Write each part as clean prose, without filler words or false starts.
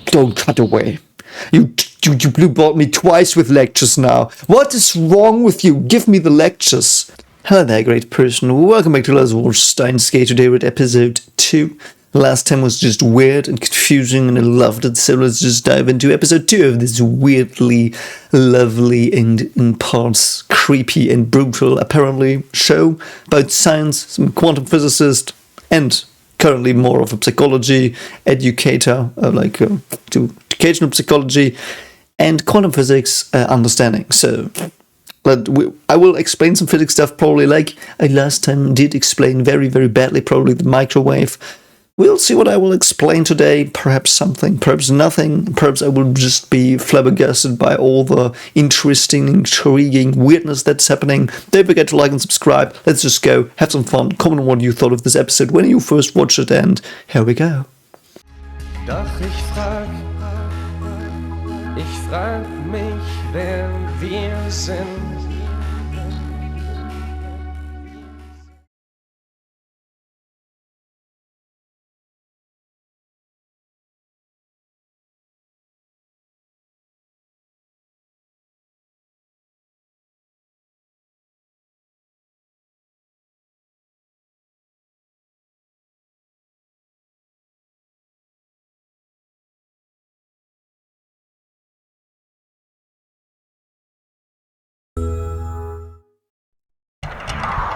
Don't cut away. You blue-balled me twice with lectures now. What is wrong with you? Give me the lectures. Hello there, great person. Welcome back to Let's Watch SteinsGate. Today we're at episode 2. Last time was just weird and confusing and I loved it, so let's just dive into episode 2 of this weirdly lovely and in parts creepy and brutal, apparently, show about science, some quantum physicist, and currently more of a psychology educator, to educational psychology and quantum physics understanding. So I will explain some physics stuff, probably like I last time did explain very, very badly, probably the microwave. We'll see what I will explain today, perhaps something, perhaps nothing, perhaps I will just be flabbergasted by all the interesting, intriguing weirdness that's happening. Don't forget to like and subscribe. Let's just go, have some fun, comment on what you thought of this episode when you first watched it, and here we go. Doch ich frag mich, wer wir sind.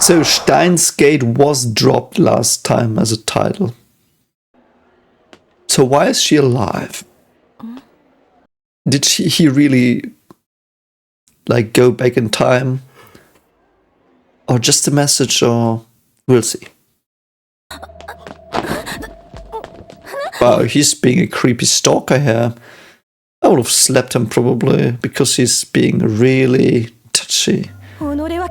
So SteinsGate was dropped last time as a title. So why is she alive? Did he really go back in time? Or just a message, or we'll see. Wow, he's being a creepy stalker here. I would have slapped him probably, because he's being really touchy. Yeah,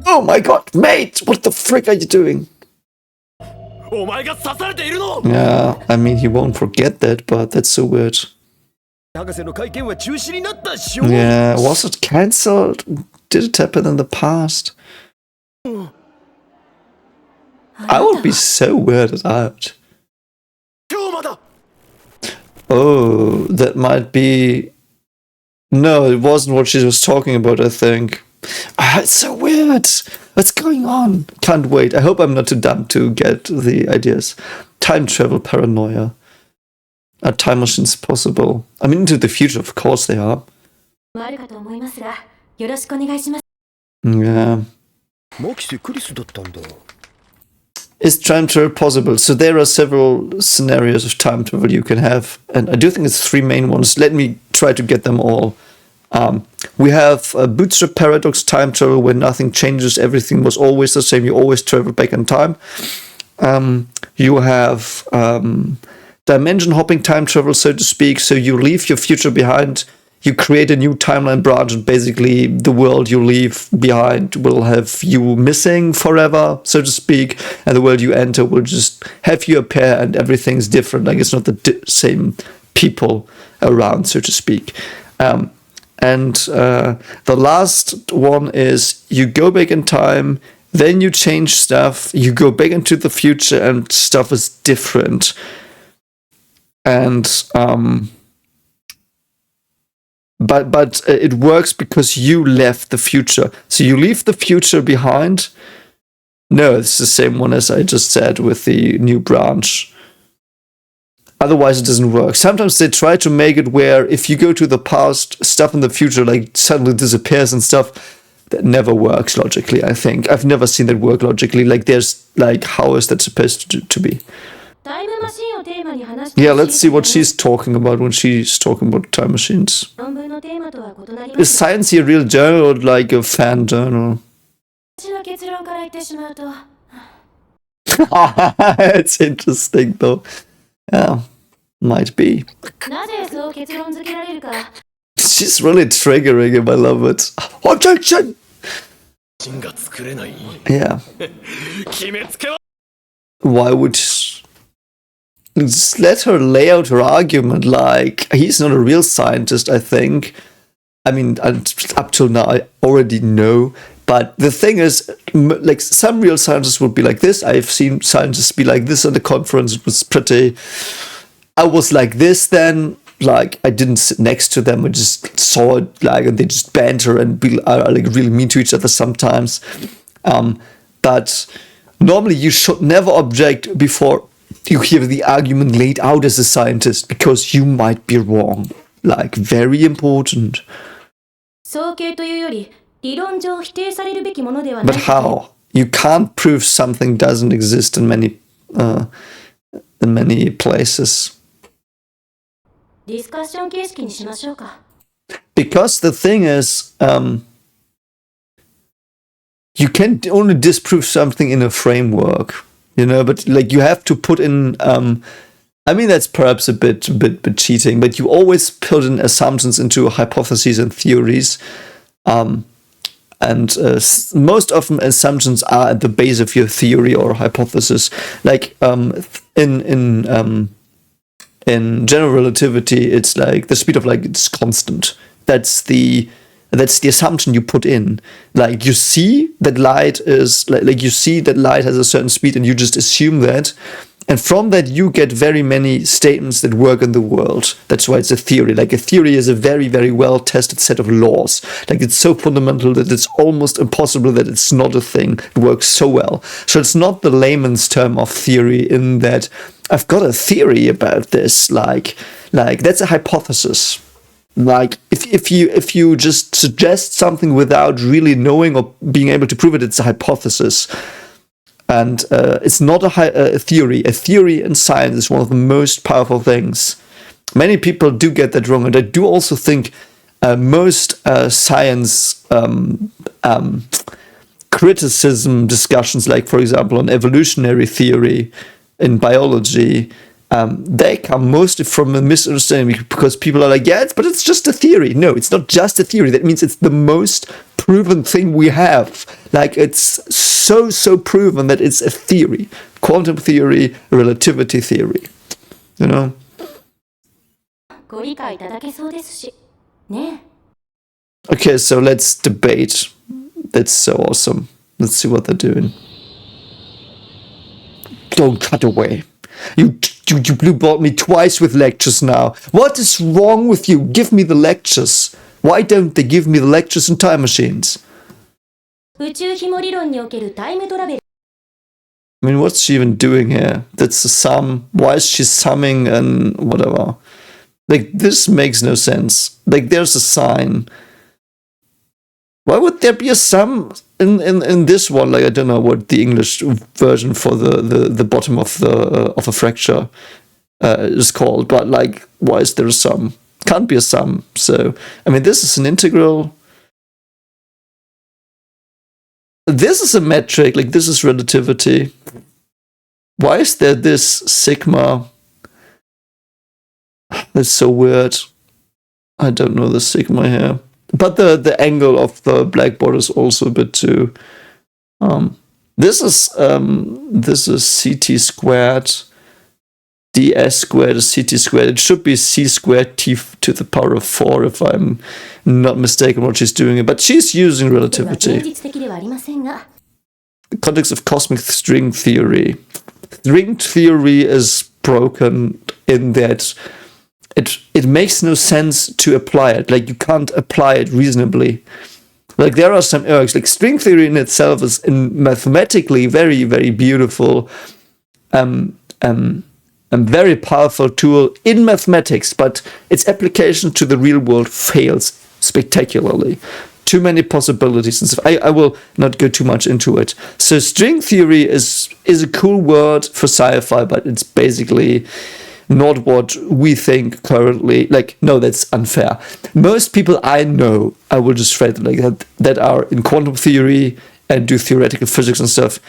oh my god, mate! What the frick are you doing? Yeah, I mean, he won't forget that, but that's so weird. Yeah, was it cancelled? Did it happen in the past? I would be so weirded out. Oh, that might be... No, it wasn't what she was talking about, I think. It's so weird. What's going on? Can't wait. I hope I'm not too dumb to get the ideas. Time travel paranoia. Are time machines possible? I mean, into the future, of course they are. Yeah. Is time travel possible? So there are several scenarios of time travel you can have, and I do think it's 3 main ones. Let me try to get them all. We have a bootstrap paradox time travel, where nothing changes, everything was always the same, you always travel back in time. You have dimension hopping time travel, so to speak, so you leave your future behind, you create a new timeline branch, and basically the world you leave behind will have you missing forever, so to speak, and the world you enter will just have you appear and everything's different, like it's not the same people around, so to speak. And the last one is you go back in time, then you change stuff, you go back into the future and stuff is different. And But it works because you left the future. So you leave the future behind. No, it's the same one as I just said with the new branch. Otherwise, it doesn't work. Sometimes they try to make it where if you go to the past, stuff in the future suddenly disappears and stuff. That never works logically, I think. I've never seen that work logically. How is that supposed to be? Yeah, let's see what she's talking about when she's talking about time machines. Is science a real journal or like a fan journal? It's interesting though. Yeah, might be. She's really triggering him, I love it. Objection! Yeah. Why would... Just let her lay out her argument, he's not a real scientist, I think. I mean, up till now, I already know, But the thing is, like, some real scientists would be like this. I've seen scientists be like this at the conference. It was pretty... I was like this then. Like, I didn't sit next to them. I just saw it, like, and they just banter and are like really mean to each other sometimes. But normally you should never object before you hear the argument laid out as a scientist, because you might be wrong. Like, very important. But how? You can't prove something doesn't exist in many places. Because the thing is, you can only disprove something in a framework, you know, but like you have to put in, I mean, that's perhaps a bit cheating, but you always put in assumptions into hypotheses and theories. Most often assumptions are at the base of your theory or hypothesis. Like in general relativity, it's like the speed of light is constant. That's the assumption you put in. Like, you see that light is like you see that light has a certain speed, and you just assume that. And from that, you get very many statements that work in the world. That's why it's a theory. Like, a theory is a very, very well-tested set of laws. Like, it's so fundamental that it's almost impossible that it's not a thing. It works so well. So it's not the layman's term of theory in that I've got a theory about this. Like that's a hypothesis. Like, if you just suggest something without really knowing or being able to prove it, it's a hypothesis. And it's not a theory. A theory in science is one of the most powerful things. Many people do get that wrong, and I do also think most science criticism discussions, like, for example, on evolutionary theory in biology, they come mostly from a misunderstanding, because people are like, yeah, but it's just a theory. No, it's not just a theory. That means it's the most proven thing we have. Like, it's so proven that it's a theory. Quantum theory, relativity theory. You know? Okay, so let's debate. That's so awesome. Let's see what they're doing. Don't cut away. You blue balled me twice with lectures now. What is wrong with you? Give me the lectures. Why don't they give me the lectures in time machines? I mean, what's she even doing here? That's a sum. Why is she summing and whatever? Like, this makes no sense. Like, there's a sign. Why would there be a sum in this one? Like, I don't know what the English version for the bottom of a fracture is called, but like, why is there a sum? Can't be a sum. So, I mean, this is an integral. This is a metric. Like, this is relativity. Why is there this sigma? That's so weird. I don't know the sigma here. But the angle of the blackboard is also a bit too. This is CT squared. DS squared is CT squared. It should be C squared T to the power of 4 if I'm not mistaken what she's doing. But she's using relativity. The context of cosmic string theory. String theory is broken in that it makes no sense to apply it. Like, you can't apply it reasonably. Like, there are some ergs. Like, string theory in itself is mathematically very, very beautiful, very powerful tool in mathematics, but its application to the real world fails spectacularly. Too many possibilities and stuff. I will not go too much into it. So string theory is a cool word for sci-fi, but it's basically not what we think currently. Like, no, that's unfair. Most people I know, I will just phrase it like that are in quantum theory and do theoretical physics and stuff.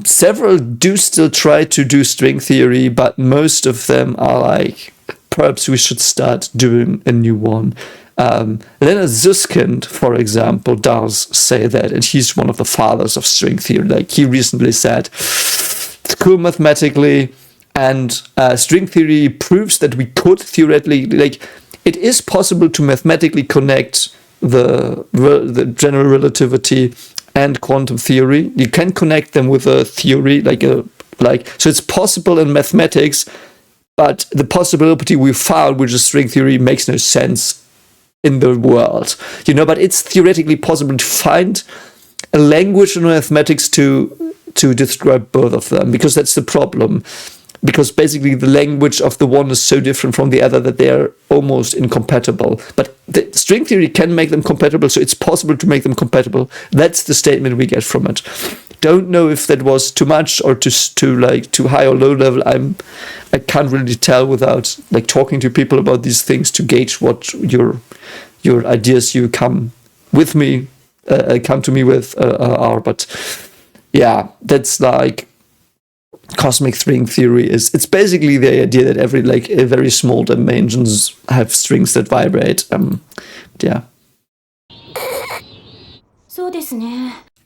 Several do still try to do string theory, but most of them are like, perhaps we should start doing a new one. Leonard Susskind, for example, does say that, and he's one of the fathers of string theory. Like, he recently said, it's cool mathematically, and string theory proves that we could theoretically, like, it is possible to mathematically connect the general relativity and quantum theory. You can connect them with a theory, so it's possible in mathematics, but the possibility we found, which is string theory, makes no sense in the world, but it's theoretically possible to find a language in mathematics to describe both of them, because that's the problem. Because basically the language of the one is so different from the other that they are almost incompatible. But the string theory can make them compatible, so it's possible to make them compatible. That's the statement we get from it. Don't know if that was too much or too high or low level. I can't really tell without talking to people about these things to gauge what your ideas you come to me with are. But yeah, that's cosmic string theory it's basically the idea that every a very small dimensions have strings that vibrate. Yeah.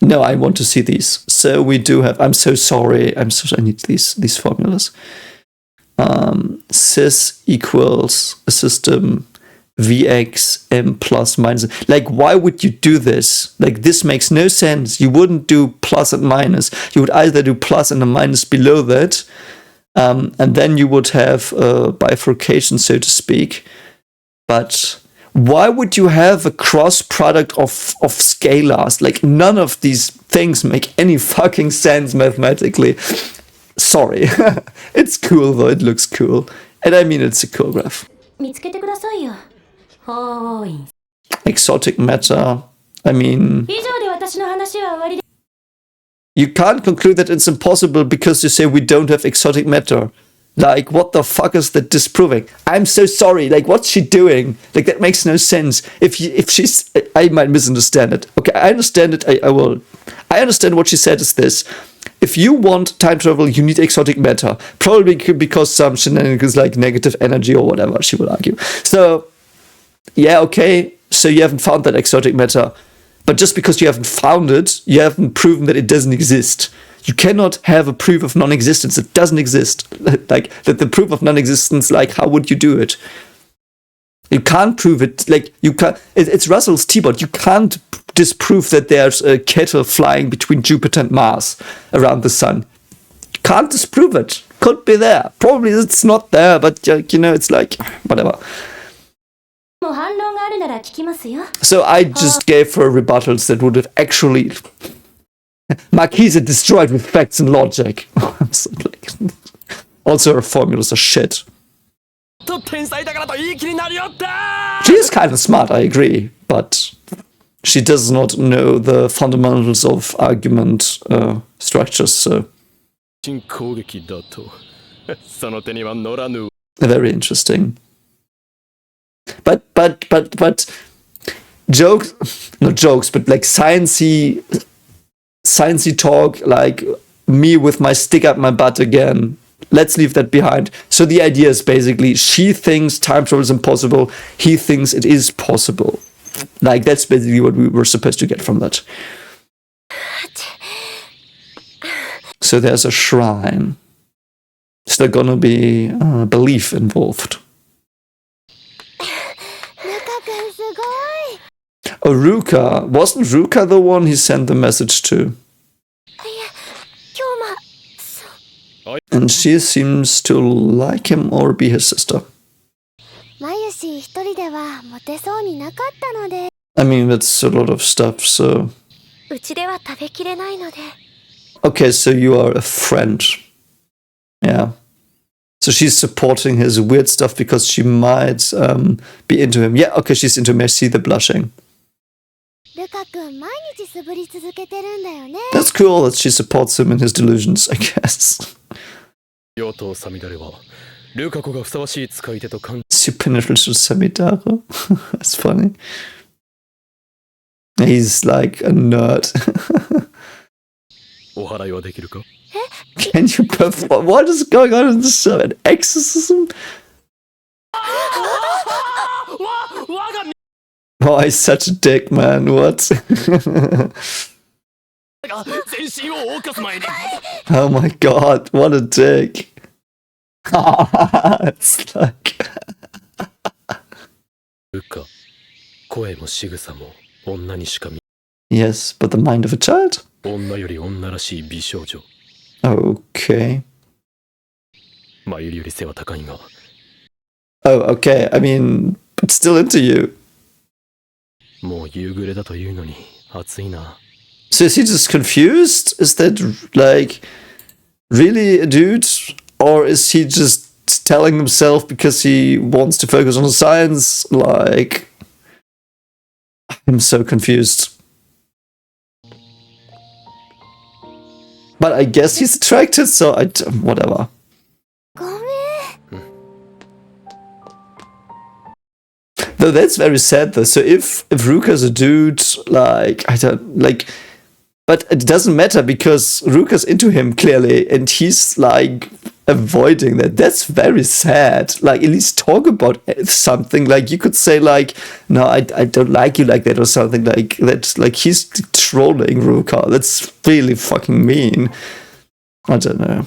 No, I want to see these. So we do have. I'm so sorry. I need these formulas. Cis equals a system Vx m plus minus. Why would you do this? This makes no sense. You wouldn't do plus and minus. You would either do plus and a minus below that, and then you would have a bifurcation, so to speak. But why would you have a cross product of scalars? None of these things make any fucking sense mathematically. Sorry. It's cool though. It looks cool. And I mean, it's a cool graph. Exotic matter. I mean, you can't conclude that it's impossible because you say we don't have exotic matter. What the fuck is that disproving? I'm so sorry. What's she doing? That makes no sense. If she's, I might misunderstand it. Okay, I understand it. I will. I understand what she said is this. If you want time travel, you need exotic matter. Probably because some shenanigans negative energy or whatever, she will argue. So, yeah, okay, so you haven't found that exotic matter. But just because you haven't found it, you haven't proven that it doesn't exist. You cannot have a proof of non-existence. It doesn't exist. That the proof of non-existence, how would you do it? You can't prove it. You can't. It's Russell's T-bot. You can't disprove that there's a kettle flying between Jupiter and Mars around the sun. You can't disprove it. Could be there. Probably it's not there, but it's whatever. So I just gave her rebuttals that would have actually Marquise destroyed with facts and logic. Also her formulas are shit. She is kind of smart, I agree, but she does not know the fundamentals of argument structures, so very interesting. But not jokes, but sciencey talk, me with my stick up my butt again. Let's leave that behind. So the idea is basically she thinks time travel is impossible. He thinks it is possible. That's basically what we were supposed to get from that. So there's a shrine. Is there gonna be belief involved? Oh, Ruka. Wasn't Ruka the one he sent the message to? And she seems to like him or be his sister. I mean, that's a lot of stuff, so... Okay, so you are a friend. Yeah. So she's supporting his weird stuff because she might be into him. Yeah, okay, she's into him. I see the blushing. That's cool that she supports him in his delusions, I guess. Supernatural Samidara. That's funny. He's like a nerd. Can you perform? What is going on in this show? An exorcism? Oh, he's such a dick, man. What? Oh my god, what a dick. It's like... 声も仕草も女にしか見 Yes, but the mind of a child? 女より女らしい美少女 Okay. まゆりより背は高いが Oh, okay. I mean, but still into you. もう夕暮れだというのに暑いな So is he just confused? Is that, like, really a dude? Or is he just telling himself because he wants to focus on science? Like, I'm so confused. But I guess he's attracted, so whatever. Though that's very sad though. So if Ruka's a dude, like, I don't, like, but it doesn't matter because Ruka's into him clearly and he's like avoiding that. That's very sad. Like, at least talk about something. Like, you could say like, no, I don't like you like that or something like that. Like, he's trolling Ruka. That's really fucking mean. I don't know.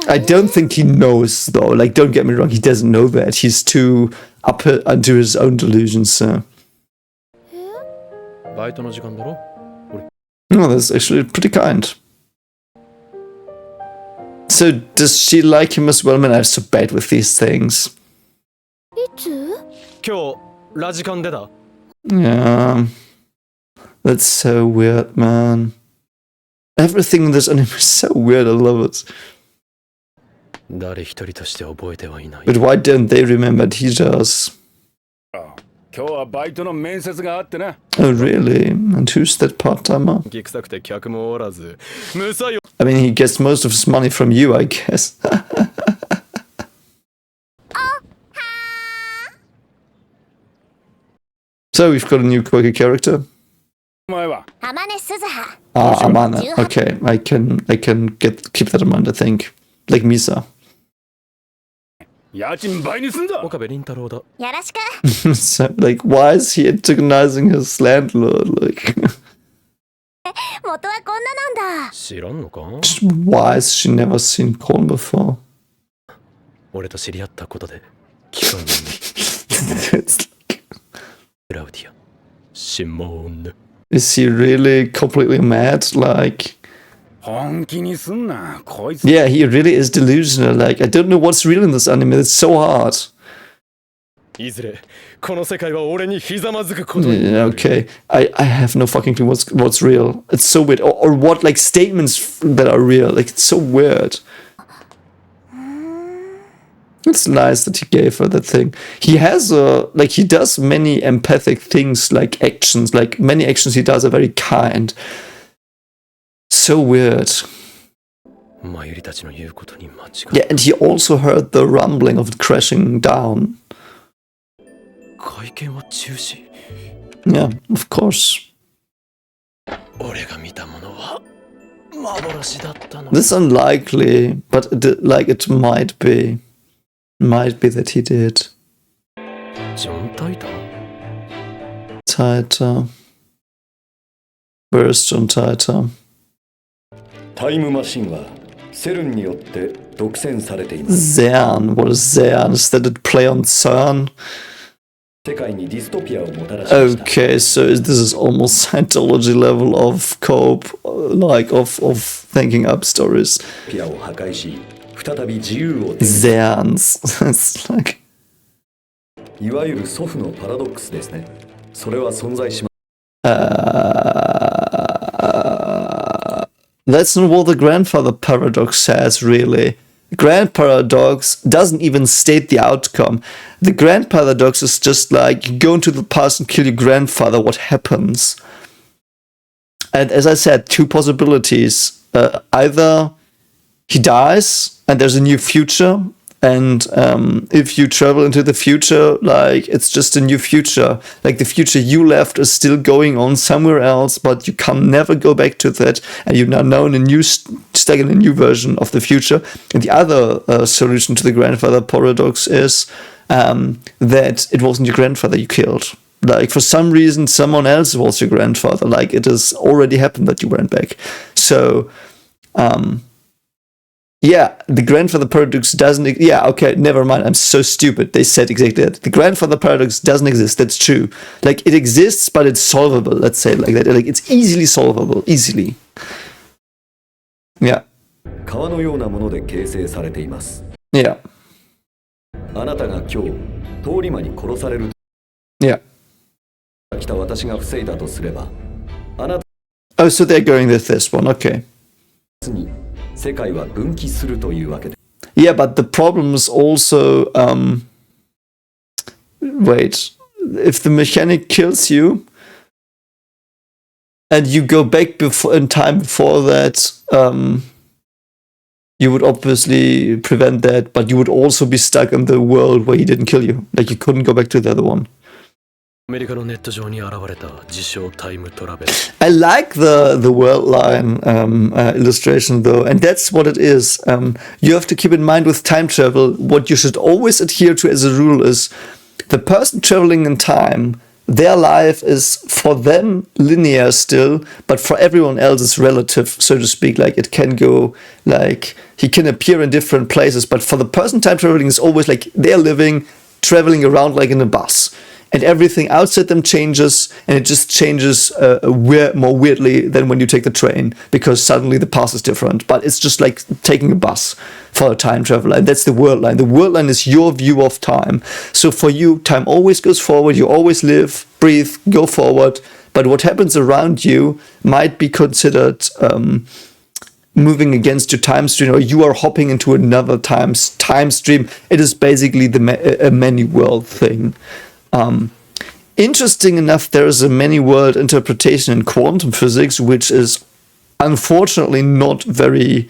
I don't think he knows though. Like, don't get me wrong, he doesn't know that. He's too up onto his own delusions. So. バイトの時間だろ No, that's actually pretty kind. So, does she like him as well? I mean, I'm so bad with these things. 今日ラジカンでだ Yeah. That's so weird, man. Everything in this anime is so weird, I love it. 誰一人として覚えてはいない But why don't they remember Titor's? 今日はバイトの面接があってな。 Oh, really? And who's that part-timer? ぎくさくて客もおらず無作用 I mean, he gets most of his money from you, I guess. So we've got a new quirky character. お前は Ah, Amana. Okay, I can keep that in mind, I think. Like Misa. 家賃倍にすんだ。岡部倫太郎だ So, like, why is he antagonizing his landlord? Like, 知らんのか why has she never seen corn before? 俺と知り合ったことで機関に It's like, クラウディアシモーン is he really completely mad? Like, 本気にすんな。こいつ。 yeah, he really is delusional. Like, I don't know what's real in this anime. It's so hard. いずれこの世界は俺にひざまずくことに Yeah, okay. I have no fucking clue what's real. It's so weird. Or what, like, statements that are real. Like, it's so weird. It's nice that he gave her that thing. He has like, he does many empathic things, like actions. Like, many actions he does are very kind. So weird. マユリたちの言うことに間違い Yeah, and he also heard the rumbling of it crashing down. 会見は中止 Yeah, of course. 俺が見たものは幻だったの This is unlikely, but like, it might be. Might be that he did. ジョン・タイター Titor. Where is John Titor? タイムマシンはセルンによって独占されています。 SERN. What is SERN? Is that it play on CERN? 世界にディストピアをもたらしました。 Okay, so this is almost Scientology level of cope, like of thinking up stories. ピアを破壊し、再び自由を手に SERNs. It's like, いわゆる祖父のパラドックスですね。それは存在します。 that's not what the grandfather paradox says, really. Grand paradox doesn't even state the outcome. The grand paradox is just like, you go into the past and kill your grandfather, what happens? And as I said, two possibilities. Either he dies and there's a new future, and if you travel into the future, like, it's just a new future. Like, the future you left is still going on somewhere else, but you can never go back to that, and you're now in a new stuck in a new version of the future. And the other solution to the grandfather paradox is that it wasn't your grandfather you killed. Like, for some reason, someone else was your grandfather. Like, it has already happened that you went back. So, Yeah, the grandfather paradox doesn't. Yeah, okay, never mind. I'm so stupid. They said exactly that. The grandfather paradox doesn't exist. That's true. Like it exists, but it's solvable. Let's say it like that. Like it's easily solvable. Easily. Yeah. 川のようなもので形成されています。 Yeah. あなたが今日通り魔に殺される Yeah. 来た私が防いだとすれば、あなた Oh, so they're going with this one. Okay. に世界は分岐するというわけで。 Yeah, but the problem is also, wait, if the mechanic kills you and you go back before in time before that, you would obviously prevent that, but you would also be stuck in the world where he didn't kill you. Like you couldn't go back to the other one. アメリカのネット上に現れた自称タイムトラベル。 I like the world line illustration though, and that's what it is. You have to keep in mind with time travel, what you should always adhere to as a rule is the person traveling in time, their life is for them linear still, but for everyone else is relative, so to speak. Like it can go, like he can appear in different places, but for the person time traveling is always like they're living, traveling around like in a bus. And everything outside them changes, and it just changes more weirdly than when you take the train, because suddenly the path is different. But it's just like taking a bus for a time traveler, and that's the world line. The world line is your view of time. So for you, time always goes forward, you always live, breathe, go forward, but what happens around you might be considered moving against your time stream, or you are hopping into another time stream. It is basically a many world thing. Interesting enough, there is a many world interpretation in quantum physics, which is unfortunately not very,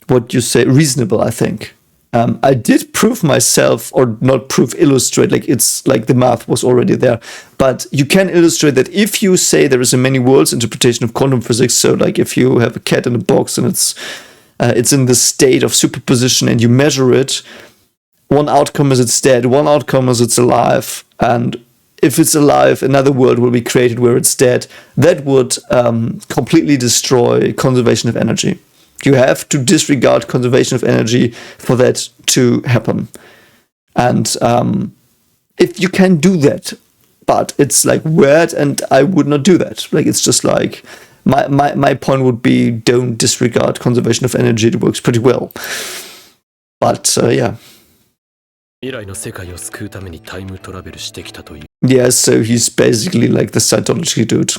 reasonable, I think. I did prove myself, or not prove, illustrate, like it's like the math was already there, but you can illustrate that if you say there is a many worlds interpretation of quantum physics, so like if you have a cat in a box and it's in the state of superposition and you measure it, one outcome is it's dead, one outcome is it's alive, and if it's alive, another world will be created where it's dead. That would completely destroy conservation of energy. You have to disregard conservation of energy for that to happen. And if you can do that, but it's like weird, and I would not do that. Like it's just like my point would be don't disregard conservation of energy. It works pretty well. But yeah. 未来の世界を救うためにタイムトラベルしてきたという。 Yeah, so he's basically like the Scientology dude.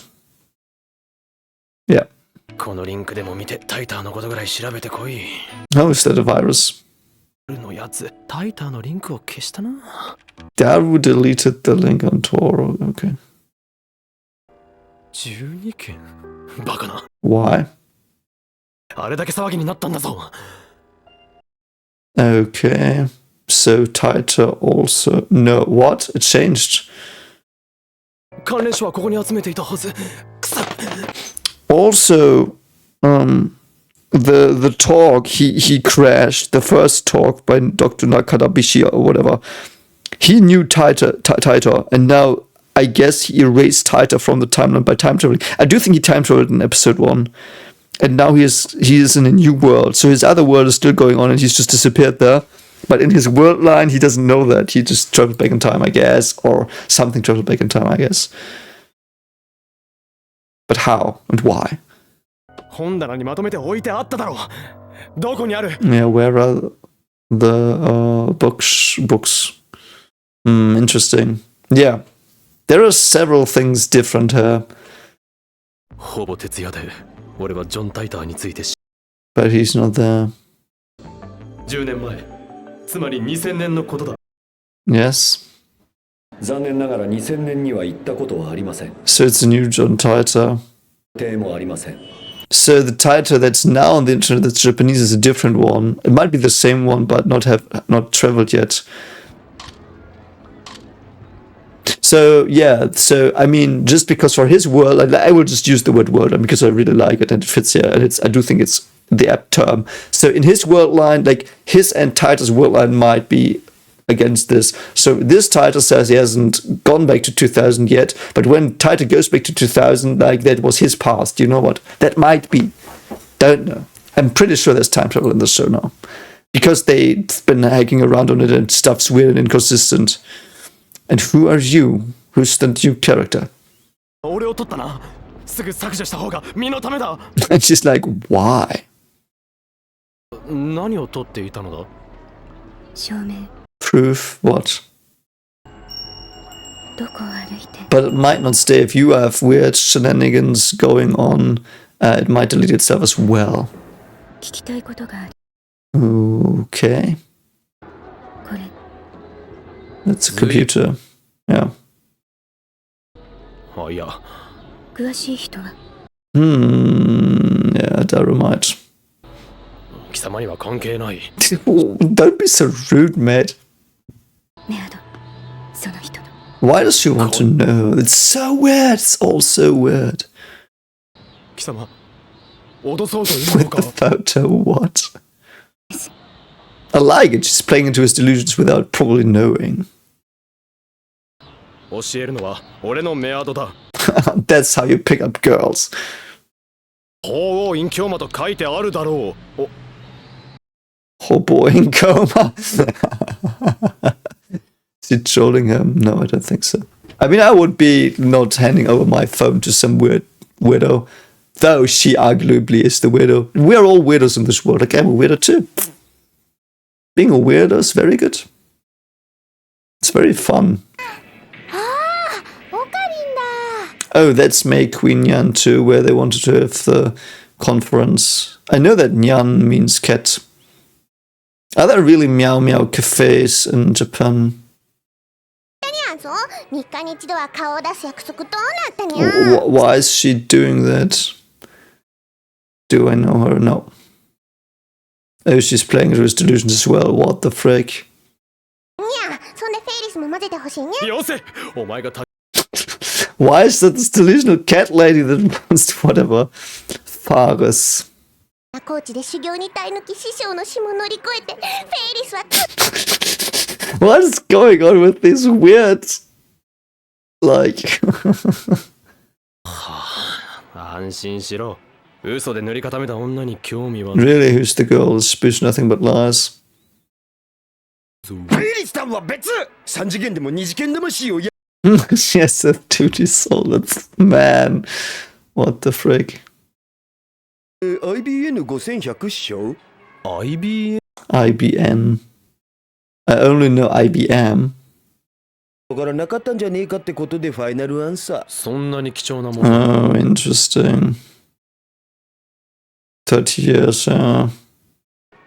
Yeah. このリンクでも見てタイターのことぐらい調べてこい。 How is that a virus? のやつ、タイターのリンクを消したな。 Daru deleted the link on Toro. Okay. 12件バカな。 Why? あれだけ騒ぎになったんだぞ。 Okay. So Titor also... No, what? It changed. 関連者はここに集めていたはず。くさ。 Also, the talk, he crashed, the first talk by Dr. Nakadabishi or whatever. He knew Titor, and now I guess he erased Titor from the timeline by time traveling. I do think he time traveled in episode 1. And now he is in a new world. So his other world is still going on and he's just disappeared there. But in his world line, he doesn't know that. He just traveled back in time, I guess. Or something traveled back in time, I guess. But how and why? 本棚にまとめて置いてあっただろう。どこにある? Yeah, where are the books? Interesting. Yeah. There are several things different here. ほぼ徹夜で俺はジョン・タイターについて But he's not there. 10年前、つまり2000年のことだ。 Yes. 残念ながら2000年には行ったことはありません。 So it's a new John Titor. 定もありません。 So the Titor that's now on the internet that's Japanese is a different one. It might be the same one, but not traveled yet. So yeah, so I mean, just because for his world, I will just use the word world because I really like it and it fits here, and I do think it's the apt term. So in his world line, like his and Titor's world line might be against this. So this Titor says he hasn't gone back to 2000 yet, but when Titor goes back to 2000, like that was his past. You know what? That might be. Don't know. I'm pretty sure there's time travel in the show now. Because they've been hacking around on it and stuff's weird and inconsistent. And who are you? Who's the new character? 俺を取ったな。すぐ削除した方が身のためだ。 And she's like, why? 何を取っていたのだ？証明 Proof what? どこを歩いて But it might not stay if you have weird shenanigans going on. It might delete itself as well. 聞きたいことがある Okay. これ That's a computer. Yeah. あ、いや。詳しい人は Yeah, Dynamite. 貴様には関係ない。 Don't be so rude, mate. メアドその人の Why does she want to know? It's so weird. It's all so weird. 貴様、脅そうというの With か the。photo, what? I like it. She's playing into his delusions without probably knowing. 教えるのは俺のメアドだ。 That's how you pick up girls. 鳳凰院京馬と書いてあるだろう。お、 Oh boy, in coma. Is he trolling him? No, I don't think so. I mean, I would be not handing over my phone to some weird widow, though she arguably is the widow. We're all weirdos in this world. Like, I'm a weirdo too. Being a weirdo is very good. It's very fun. Oh, that's May Queen Yan too, where they wanted to have the conference. I know that Nyan means cat. Are there really meow meow cafes in Japan? 3日に一度は顔を出す約束どうなったにゃ Why is she doing that? Do I know her? No. Oh, she's playing into his delusions as well. What the frick? にゃそんでフェイリスも混ぜてほしいねよせ、お前がた Why is that this delusional cat lady that wants to whatever? Faris. コーチで修行に耐え抜き師匠の死も乗り越えてフェイリスは What is going on with these weird? Like. 安心しろ。嘘で塗り固めた女に興味は Really, who's the girl? Speaks nothing but lies. フェイリスさんは別3次元でも2次元でもしようや She has a duty soul. That's man. What the frick? IBN5100 っしょ IBM IBN. I only know IBM. だからなかったんじゃねえかってことでファイナルアンサーそんなに貴重なもの Oh, interesting. 30 years,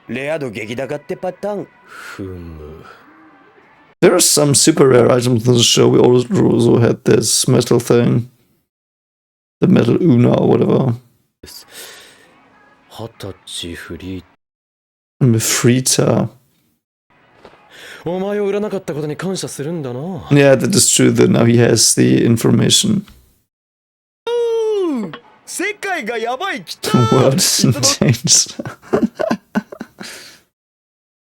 レア度激高ってパターンふむ There are some super rare items in the show. We also had this metal thing. The metal Una or whatever. 20歳フリー Mefrita. お前を売らなかったことに感謝するんだな Yeah, that is true that now he has the information. 世界がやばい来 The た world hasn't changed.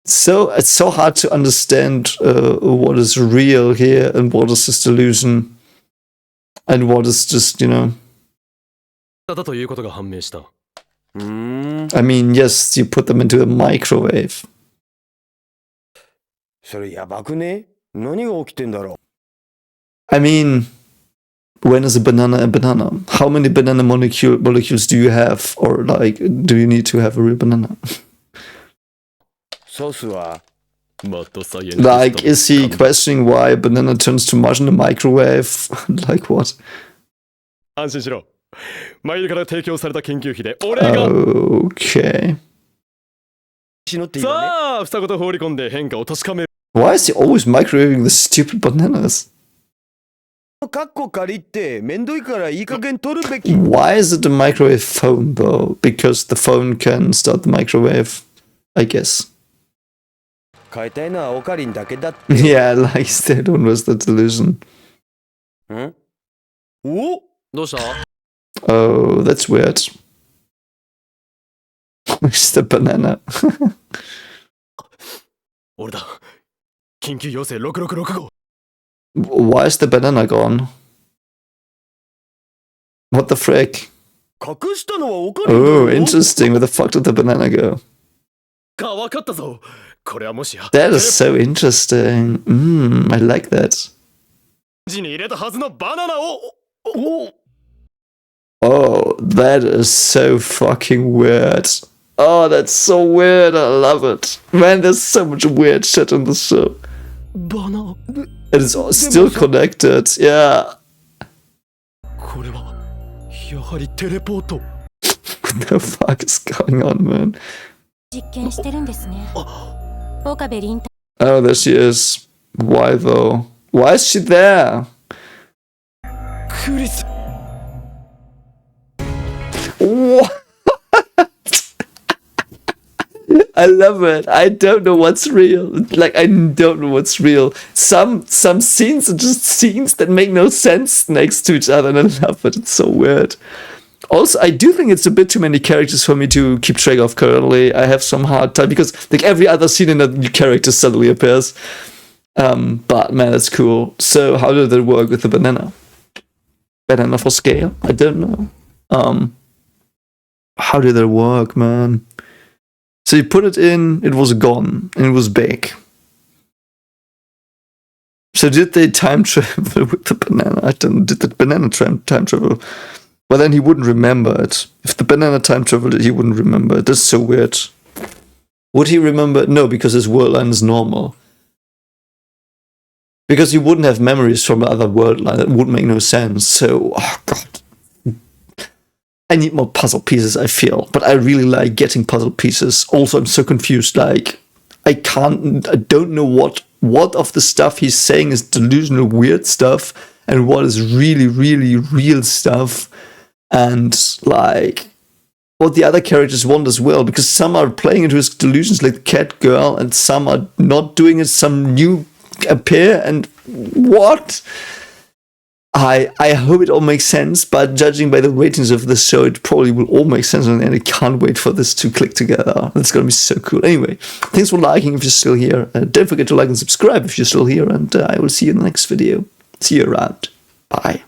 So it's so hard to understand what is real here and what is just delusion and what is just, you know. だということが判明した I mean, yes, you put them into a microwave. それやばくね何が起きてんだろ I mean, when is a banana a banana? How many banana molecules do you have? Or, like, do you need to have a real banana? ソースは Like, is he questioning why a banana turns too much in the microwave? Like, what? 安心しろマイルから提供された研究費で俺が Okay. 死のっていいわねさあ二言放り込んで変化を確かめる Why is he always microwaving the stupid bananas? カッコ借りってめんどいからいい加減取るべき Why is it a microwave phone, though? Because the phone can start the microwave, I guess. 変えたいのはオカリンだけだって Yeah, like, that one was the delusion. んおどうした Oh, that's weird. Where's the banana? 俺だ緊急要請6665 Why is the banana gone? What the frick? 隠したのはおかり Oh, interesting. Where the fuck did the banana go? かわかったぞ。これはもしや That is so interesting. I like that. ジに入れたはずのバナナを。Oh, that is so fucking weird. Oh, that's so weird. I love it. Man, there's so much weird shit in this show. バナ。 It is all still connected. Yeah. これはやはりテレポート。 What the fuck is going on, man? 実験してるんですね。岡部倫太 Oh, there she is. Why though? Why is she there? クリス。 What? I love it. I don't know what's real. Like, I don't know what's real. Some scenes are just scenes that make no sense next to each other, and I love it. It's so weird. Also, I do think it's a bit too many characters for me to keep track of currently. I have some hard time because like every other scene in a new character suddenly appears. But man, that's cool. So how did it work with the banana? Banana for scale? I don't know. How did that work, man? So you put it in, it was gone, and it was big. So did they time travel with the banana? I don't know. Did the banana time travel? Well, then he wouldn't remember it. If the banana time traveled, he wouldn't remember it. That's so weird. Would he remember? No, because his world line is normal. Because he wouldn't have memories from the other world line. That would make no sense. So, oh god. I need more puzzle pieces, I feel. But I really like getting puzzle pieces. Also, I'm so confused. Like, I don't know what of the stuff he's saying is delusional weird stuff and what is really, really real stuff. And, like, what the other characters want as well. Because some are playing into his delusions like the cat girl and some are not doing it. Some new appear and what? I hope it all makes sense, but judging by the ratings of this show, it probably will all make sense, and I can't wait for this to click together. That's gonna be so cool. Anyway, thanks for liking if you're still here. Don't forget to like and subscribe if you're still here, and I will see you in the next video. See you around. Bye.